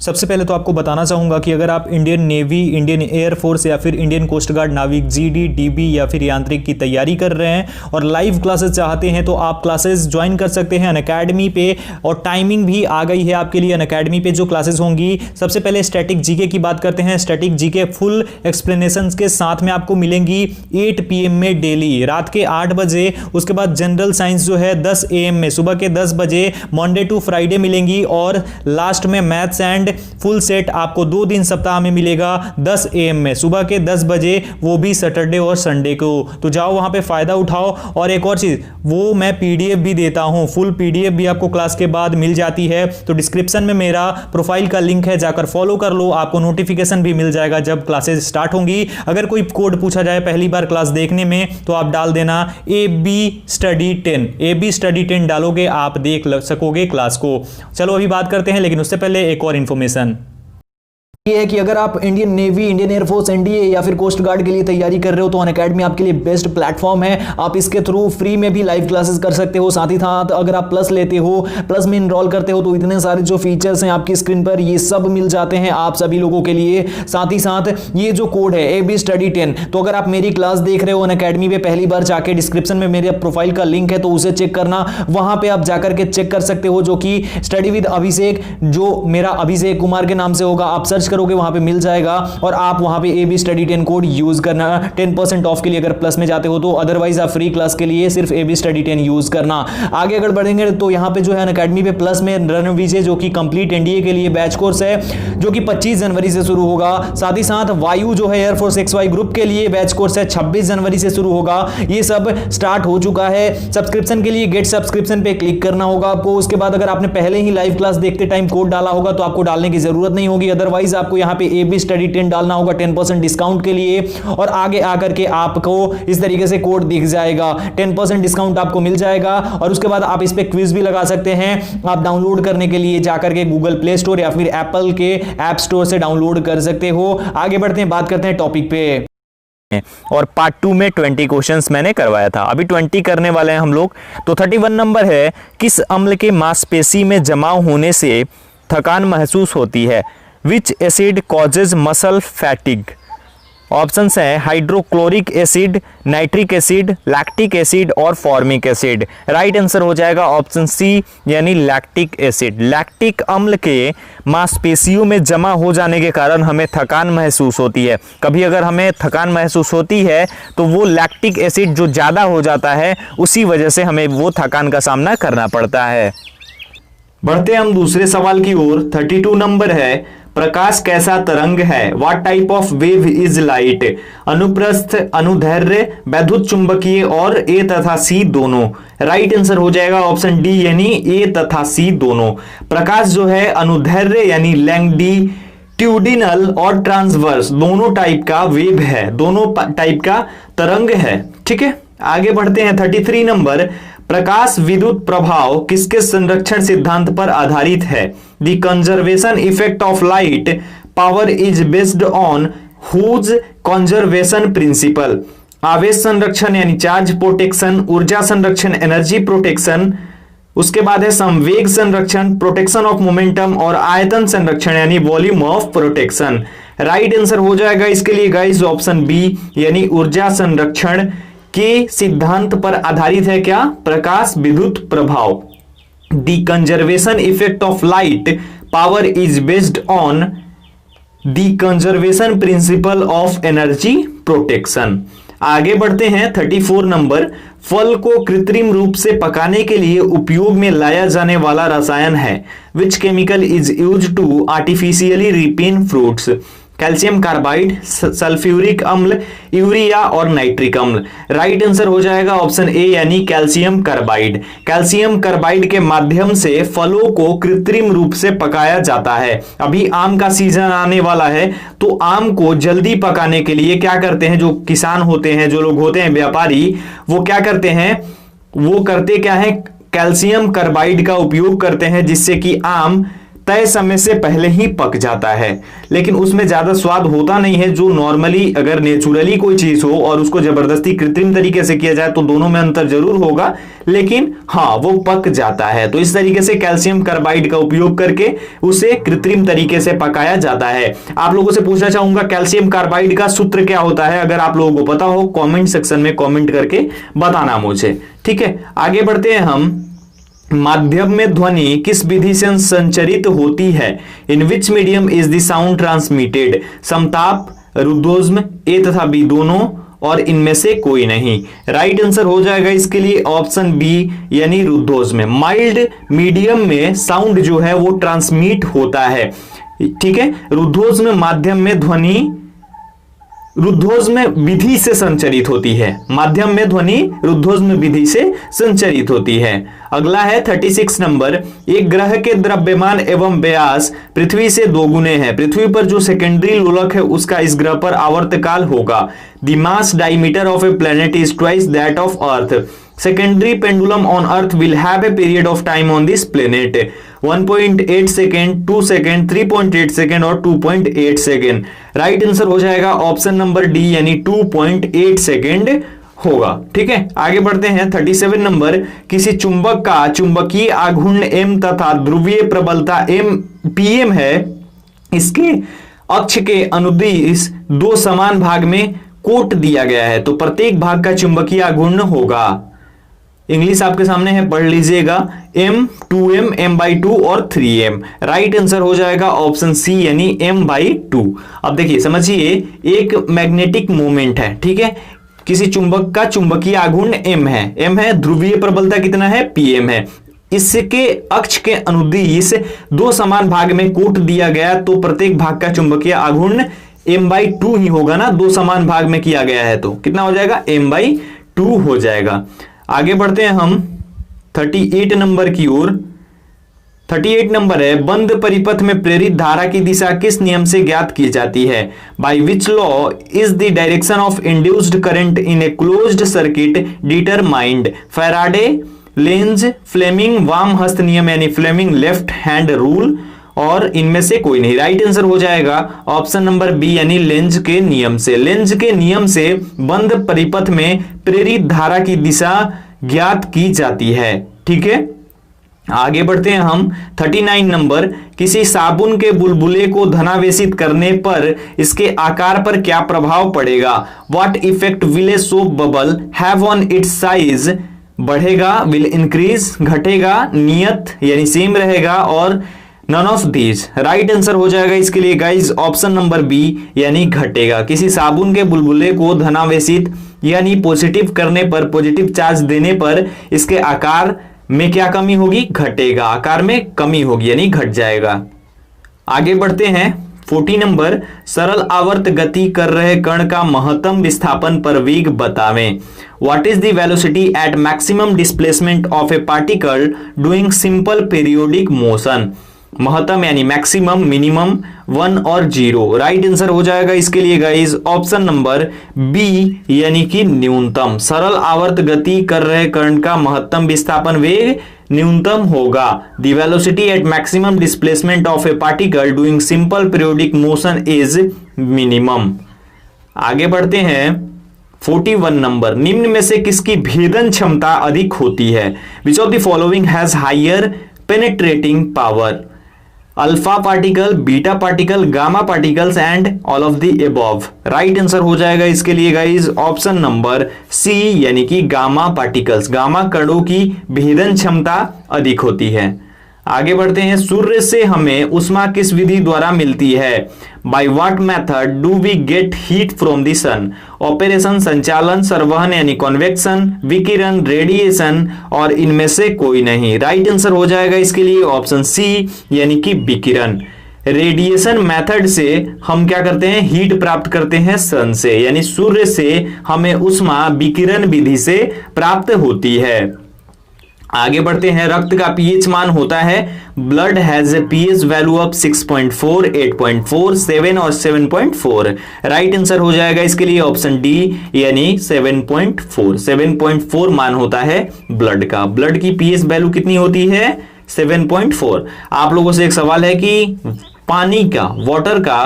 सबसे पहले तो आपको बताना चाहूँगा कि अगर आप इंडियन नेवी, इंडियन एयरफोर्स या फिर इंडियन कोस्ट गार्ड, नाविक, जीडी, डीबी या फिर यांत्रिक की तैयारी कर रहे हैं और लाइव क्लासेस चाहते हैं तो आप क्लासेस ज्वाइन कर सकते हैं अनअकैडमी पे। और टाइमिंग भी आ गई है आपके लिए अनअकैडमी पे जो क्लासेस होंगी। सबसे पहले स्टैटिक जीके की बात करते हैं। स्टैटिक जीके फुल एक्सप्लेनेशन के साथ में आपको मिलेंगी 8 PM में डेली, रात के 8 बजे। उसके बाद जनरल साइंस जो है 10 AM में, सुबह के 10 बजे मंडे टू फ्राइडे मिलेंगी। और लास्ट में मैथ्स एंड फुल सेट आपको 2 दिन सप्ताह में मिलेगा 10 AM में, सुबह के 10 बजे, वो भी सैटरडे और संडे को। तो जाओ वहां पे फायदा उठाओ। और एक और चीज, वो मैं पीडीएफ भी देता हूं, फुल पीडीएफ भी आपको क्लास के बाद मिल जाती है। तो डिस्क्रिप्शन में मेरा प्रोफाइल का लिंक है, जाकर फॉलो कर लो, आपको नोटिफिकेशन भी मिल जाएगा जब क्लासेस स्टार्ट होंगी। अगर कोई कोड पूछा जाए पहली बार क्लास देखने में तो आप डाल देना AB Study 10, AB Study 10 डालोगे, आप देख सकोगे क्लास को। चलो अभी बात करते हैं, लेकिन उससे पहले एक और इंफॉर्मेशन ये है कि अगर आप Indian navy, Indian air force, NDA या फिर कोस्ट गार्ड के लिए तैयारी कर रहे हो तो अनअकैडमी आपके लिए बेस्ट प्लेटफॉर्म है। आप इसके थ्रू फ्री में भी लाइव क्लासेस कर सकते हो। साथ ही साथ अगर आप प्लस लेते हो, प्लस में इनरोल करते हो तो इतने सारे जो फीचर्स हैं आपकी स्क्रीन पर ये सब मिल जाते हैं आप सभी लोगों के लिए। साथ ही साथ ये जो कोड है AB Study 10, तो अगर आप मेरी क्लास देख रहे हो अनअकैडमी पे पहली बार, जाके डिस्क्रिप्शन में मेरे प्रोफाइल का लिंक है तो उसे चेक करना, वहां पे आप जाकर के चेक कर सकते हो, जो कि स्टडी विद अभिषेक, जो मेरा अभिषेक कुमार के नाम से होगा, आप सर्च करोगे वहां पे मिल जाएगा। और आप वहां पे AB Study 10 कोड यूज करना 10% ऑफ के लिए अगर प्लस में जाते हो तो। अदरवाइज आप फ्री क्लास के लिए सिर्फ AB Study 10 यूज करना। आगे अगर बढ़ेंगे तो यहां पे जो है अनअकैडमी पे प्लस में रणविजय, जो कि कंप्लीट एनडीए के लिए बैच कोर्स है, जो कि 25 जनवरी से शुरू होगा। साथ ही साथ वायु जो है एयरफोर्स XY ग्रुप के लिए बैच कोर्स है, 26 जनवरी से शुरू होगा। ये सब स्टार्ट हो चुका है। सब्सक्रिप्शन के लिए गेट सब्सक्रिप्शन पे क्लिक करना होगा आपको। उसके बाद अगर आपने पहले ही लाइव क्लास देखते टाइम कोड डाला होगा तो आपको डालने की जरूरत नहीं होगी। अदरवाइज आपको यहां पे AB Study 10 डालना होगा 10% डिस्काउंट के लिए। और आगे आकर के आपको इस तरीके से कोड दिख जाएगा, 10% डिस्काउंट आपको मिल जाएगा। और उसके बाद आप इस पे क्विज भी लगा सकते हैं। आप डाउनलोड करने के लिए जाकर के गूगल प्ले स्टोर या फिर एप्पल के ऐप स्टोर से डाउनलोड कर सकते हो। आगे बढ़ते हैं, बात करते हैं टॉपिक पे। और पार्ट 2 में 20 क्वेश्चंस मैंने करवाया था, अभी 20 करने वाले हैं हम लोग। तो 31 नंबर है, किस अम्ल के मांसपेशी में जमाव होने से थकान महसूस होती है? Which acid causes muscle fatigue? Options हैं hydrochloric acid, nitric acid, lactic acid और फॉर्मिक एसिड। राइट आंसर हो जाएगा ऑप्शन सी, यानी लैक्टिक एसिड। लैक्टिक अम्ल के मांसपेशियों में जमा हो जाने के कारण हमें थकान महसूस होती है। कभी अगर हमें थकान महसूस होती है तो वो लैक्टिक एसिड जो ज़्यादा हो जाता है, उसी वजह से हमें वो थकान का सामना करना पड़ता है। बढ़ते हम दूसरे सवाल की ओर। 32 नंबर है, प्रकाश कैसा तरंग है? What type of wave is light? अनुप्रस्थ, अनुदैर्घ्य, वैद्युत चुंबकीय और ए तथा सी दोनों। राइट आंसर हो जाएगा ऑप्शन डी, यानी ए तथा सी दोनों। प्रकाश जो है अनुदैर्घ्य यानी लैंगिट्यूडिनल और ट्रांसवर्स दोनों टाइप का वेव है, दोनों टाइप का तरंग है। ठीक है, आगे बढ़ते हैं। 33 नंबर, प्रकाश विद्युत प्रभाव किसके संरक्षण सिद्धांत पर आधारित है? The conservation effect of light power is based on whose conservation principle? आवेश संरक्षण यानी चार्ज प्रोटेक्शन, ऊर्जा संरक्षण एनर्जी प्रोटेक्शन, उसके बाद है संवेग संरक्षण प्रोटेक्शन ऑफ मोमेंटम, और आयतन संरक्षण यानी volume of protection. Right answer हो जाएगा इसके लिए गाइस ऑप्शन बी, यानी ऊर्जा संरक्षण के सिद्धांत पर आधारित है क्या? प्रकाश विद्युत प्रभाव। The conservation effect of light power is based on the conservation principle of energy protection. आगे बढ़ते हैं। 34 नंबर, फल को कृत्रिम रूप से पकाने के लिए उपयोग में लाया जाने वाला रसायन है? Which chemical is used to artificially ripen fruits? Calcium carbide, sulphuric अम्ल, यूरिया और नाइट्रिक अम्ल। राइट आंसर हो जाएगा ऑप्शन ए, यानी कैल्शियम कार्बाइड। कैल्शियम कार्बाइड के माध्यम से फलों को कृत्रिम रूप से पकाया जाता है। अभी आम का सीजन आने वाला है तो आम को जल्दी पकाने के लिए क्या करते हैं, जो किसान होते हैं, जो लोग होते हैं व्यापारी, वो क्या करते हैं, वो करते क्या है, कैल्शियम कार्बाइड का उपयोग करते हैं, जिससे कि आम तय समय से पहले ही पक जाता है, लेकिन उसमें ज्यादा स्वाद होता नहीं है। जो नॉर्मली अगर नेचुरली कोई चीज हो और उसको जबरदस्ती कृत्रिम तरीके से किया जाए तो दोनों में अंतर जरूर होगा, लेकिन हाँ वो पक जाता है। तो इस तरीके से कैल्शियम कार्बाइड का उपयोग करके उसे कृत्रिम तरीके से पकाया जाता है। आप लोगों से पूछना चाहूंगा कैल्शियम कार्बाइड का सूत्र क्या होता है, अगर आप लोगों को पता हो कमेंट सेक्शन में कमेंट करके बताना मुझे, ठीक है। आगे बढ़ते हैं हम। माध्यम में ध्वनि किस विधि से संचरित होती है? In which medium is the sound transmitted? समताप, रुद्धोष्म, ए तथा बी दोनों, और इनमें से कोई नहीं। राइट आंसर हो जाएगा इसके लिए ऑप्शन बी यानी रुद्धोष्म में। माइल्ड मीडियम में साउंड जो है वो ट्रांसमिट होता है, ठीक है। रुद्धोष्म माध्यम में ध्वनि रुद्धोष्म विधि से संचरित होती है। माध्यम में ध्वनि रुद्धोष्म विधि से संचरित होती है। अगला है 36 नंबर। एक ग्रह के द्रव्यमान एवं व्यास पृथ्वी से 2 गुने है। पृथ्वी पर जो सेकेंडरी लोलक है उसका इस ग्रह पर आवर्तकाल होगा। The mass diameter of a planet is twice that of earth. Secondary pendulum on earth will have a period of time on this planet 1.8 second, 2 second, 3.8 second और 2.8 सेकेंड। राइट आंसर हो जाएगा option number D यानी 2.8 second होगा, ठीक है। आगे बढ़ते हैं 37 नंबर। किसी चुंबक का चुंबकीय आघूर्ण m तथा ध्रुवीय प्रबलता m pm है। इसके अक्ष के अनुदिश 2 समान भाग में कोट दिया गया है, तो प्रत्येक भाग का चुंबकीय आघूर्ण होगा। इंग्लिश आपके सामने है, पढ़ लीजिएगा। m 2m m/2 और 3m। राइट आंसर हो जाएगा ऑप्शन सी यानी m/2। अब देखिए समझिए, एक मैग्नेटिक मोमेंट है, ठीक है। किसी चुंबक का चुंबकीय आघूर्ण m है, ध्रुवीय प्रबलता कितना है, pm है। इसके अक्ष के अनुदिश 2 समान भाग में कोट दिया गया, तो प्रत्येक भाग का चुंबकीय आघूर्ण m/2 ही होगा ना, 2 समान भाग में किया गया है तो कितना हो जाएगा, m/2 हो जाएगा। आगे बढ़ते हैं हम 38 नंबर की ओर। 38 नंबर है, बंद परिपथ में प्रेरित धारा की दिशा किस नियम से ज्ञात की जाती है? By which law is the direction of induced current in a closed circuit determined? Faraday, Lenz, Fleming वाम हस्त नियम यानी फ्लेमिंग लेफ्ट हैंड रूल, और इनमें से कोई नहीं। राइट आंसर हो जाएगा ऑप्शन नंबर बी यानी लेंज के नियम से। लेंज के नियम से बंद परिपथ में प्रेरित धारा की दिशा ज्ञात की जाती है, ठीक है। आगे बढ़ते हैं हम 39 नंबर। किसी साबुन के बुलबुले को धनावेशित करने पर इसके आकार पर क्या प्रभाव पड़ेगा? What effect will a soap bubble have on its size? बढ़ेगा, विल इंक्रीज, घटेगा, नियत यानी सेम रहेगा, और none of these. Right answer हो जाएगा इसके लिए गाइज ऑप्शन नंबर बी यानी घटेगा। किसी साबुन के बुलबुले को धनावेशित यानी पॉजिटिव करने पर, पॉजिटिव चार्ज देने पर इसके आकार में क्या कमी होगी? घटेगा, आकार में कमी होगी यानी घट जाएगा। आगे बढ़ते हैं 40 नंबर। सरल आवर्त गति कर रहे कण का महत्तम विस्थापन पर वेग बतावें। What is the velocity at maximum displacement of a particle doing simple periodic motion? महत्तम यानी मैक्सिमम, मिनिमम, 1 और 0। राइट आंसर हो जाएगा इसके लिए गाइज ऑप्शन नंबर बी यानी कि न्यूनतम। सरल आवर्त गति कर रहे कण का महत्तम विस्थापन वेग न्यूनतम होगा। The velocity at maximum displacement of A particle doing simple periodic motion is minimum. आगे बढ़ते हैं 41 नंबर। निम्न में से किसकी भेदन क्षमता अधिक होती है? Which of the following has higher penetrating power? Alpha particle, beta particle, gamma particles and all of the above. Right answer हो जाएगा इसके लिए गाइज ऑप्शन नंबर सी यानी कि गामा पार्टिकल्स। गामा कणों की भेदन क्षमता अधिक होती है। आगे बढ़ते हैं। सूर्य से हमें उष्मा किस विधि द्वारा मिलती है? By what method do we get heat from the sun? Operation, संचालन, संवहन यानी कन्वेक्शन, विकिरण, रेडिएशन, और इनमें से कोई नहीं। राइट आंसर हो जाएगा इसके लिए ऑप्शन सी यानी कि विकिरण। रेडिएशन मेथड से हम क्या करते हैं? हीट प्राप्त करते हैं सन से, यानी सूर्य से हमें उष्मा विकिरण विधि से प्राप्त होती है। आगे बढ़ते हैं। रक्त का पीएच मान होता है, blood has a pH value of 6.4, 8.4, 7 और 7.4। राइट आंसर हो जाएगा इसके लिए ऑप्शन डी यानी 7.4। 7.4 मान होता है ब्लड का। ब्लड की पीएच वैल्यू कितनी होती है? 7.4। आप लोगों से एक सवाल है कि पानी का, वाटर का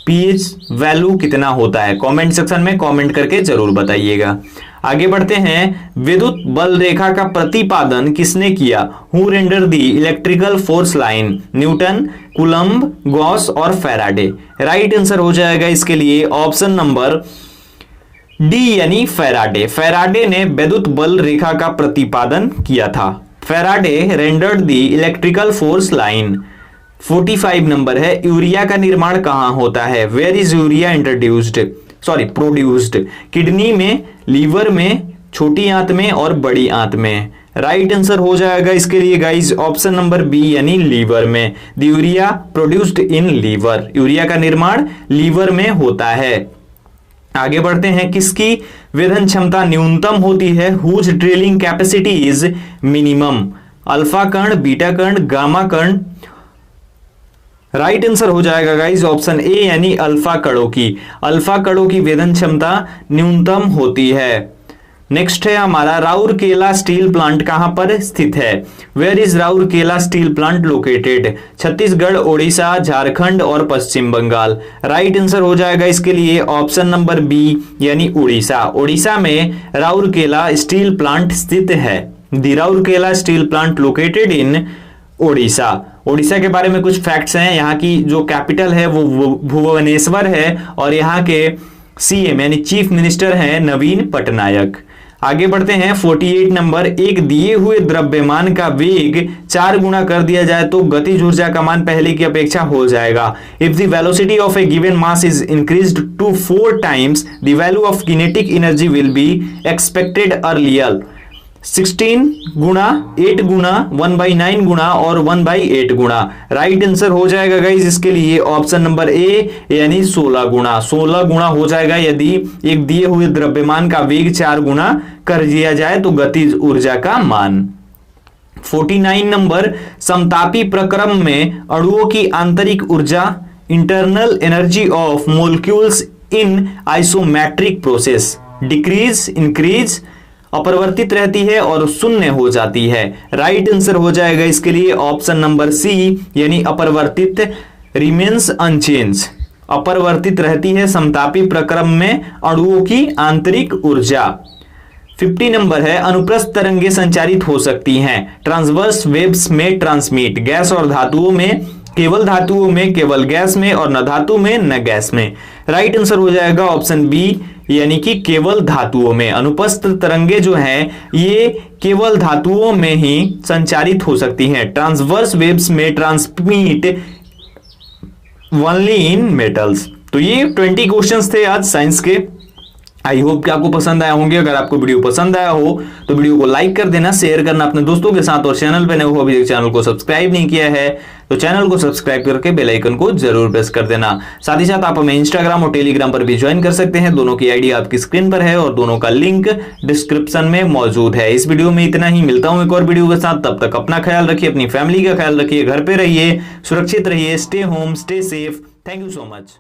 पीएच वैल्यू कितना होता है, कमेंट सेक्शन में कमेंट करके जरूर बताइएगा। आगे बढ़ते हैं, विद्युत बल रेखा का प्रतिपादन किसने किया? Who render the electrical force line? Newton, Coulomb, Gauss और फैराडे। राइट आंसर हो जाएगा इसके लिए ऑप्शन नंबर डी यानी फैराडे। फैराडे ने विद्युत बल रेखा का प्रतिपादन किया था। Faraday rendered the electrical force line. 45 नंबर है, यूरिया का निर्माण कहां होता है? Where is urea produced? Kidney में, लीवर में, छोटी आंत में और बड़ी आंत में। राइट आंसर हो जाएगा इसके लिए गाइस ऑप्शन नंबर बी यानी लीवर में। The urea produced in liver. Urea का निर्माण लीवर में होता है। आगे बढ़ते हैं, किसकी वेधन क्षमता न्यूनतम होती है? Whose drilling capacity is minimum? Alpha कण, बीटा कण, गामा कण। राइट आंसर हो जाएगा गाइस ऑप्शन ए यानी अल्फा कणों की। अल्फा कणों की वेधन क्षमता न्यूनतम होती है। नेक्स्ट है हमारा, राउरकेला स्टील प्लांट कहां पर स्थित है? Where is Rourkela steel plant located? Chhattisgarh, Odisha, Jharkhand और पश्चिम बंगाल। राइट आंसर हो जाएगा इसके लिए ऑप्शन नंबर बी यानी उड़ीसा। उड़ीसा में राउरकेला स्टील प्लांट स्थित है। The Rourkela steel plant located in Odisha. Odisha के बारे में कुछ फैक्ट्स हैं। यहाँ की जो कैपिटल है वो भुवनेश्वर है और यहाँ के सीएम यानी चीफ मिनिस्टर हैं नवीन पटनायक। आगे बढ़ते हैं, 48 नंबर, एक दिए हुए द्रव्यमान का वेग 4 गुना कर दिया जाए तो गतिज ऊर्जा का मान पहले की अपेक्षा हो जाएगा। If the velocity of a given mass is increased to 4 times the value of kinetic energy will be expected earlier. 16 गुना, 8 गुना, 1/9 गुना और 1/8 गुना। राइट आंसर हो जाएगा गाइस इसके लिए ऑप्शन नंबर ए यानी 16 गुना। 16 गुना हो जाएगा यदि एक दिए हुए द्रव्यमान का वेग 4 गुना कर दिया जाए तो गतिज ऊर्जा का मान। 49 नंबर, समतापी प्रक्रम में अणुओं की आंतरिक ऊर्जा internal energy of molecules in isometric process decrease, increase, अपरिवर्तित रहती है और शून्य हो जाती है। राइट आंसर हो जाएगा इसके लिए ऑप्शन नंबर सी यानी अपरिवर्तित, रिमेन्स अनचेंज। अपरिवर्तित रहती है समतापी प्रक्रम में अणुओं की आंतरिक ऊर्जा। 50 नंबर है, अनुप्रस्थ तरंगे संचारित हो सकती हैं ट्रांसवर्स वेव्स में ट्रांसमिट। गैस और धातुओं में, केवल धातुओं में, केवल गैस में और न धातु में न गैस में। राइट आंसर हो जाएगा ऑप्शन बी यानी कि केवल धातुओं में। अनुप्रस्थ तरंगे जो हैं ये केवल धातुओं में ही संचारित हो सकती हैं। ट्रांसवर्स वेव्स में ट्रांसमिट ओनली इन मेटल्स। तो ये 20 क्वेश्चंस थे आज साइंस के। आई होप कि आपको पसंद आया होंगे। अगर आपको वीडियो पसंद आया हो तो वीडियो को लाइक कर देना, शेयर करना अपने दोस्तों के साथ और चैनल पे नए हो अभी तक चैनल को सब्सक्राइब नहीं किया है तो चैनल को सब्सक्राइब करके बेल आइकन को जरूर प्रेस कर देना। साथ ही साथ आप हमें इंस्टाग्राम और टेलीग्राम पर भी ज्वाइन कर सकते हैं। दोनों की आईडी आपकी स्क्रीन पर है और दोनों का लिंक डिस्क्रिप्शन में मौजूद है। इस वीडियो में इतना ही, मिलता हूं एक और वीडियो के साथ। तब तक अपना ख्याल रखिए, अपनी फैमिली का ख्याल रखिए, घर पे रहिए, सुरक्षित रहिए, stay home, stay safe. Thank you so much.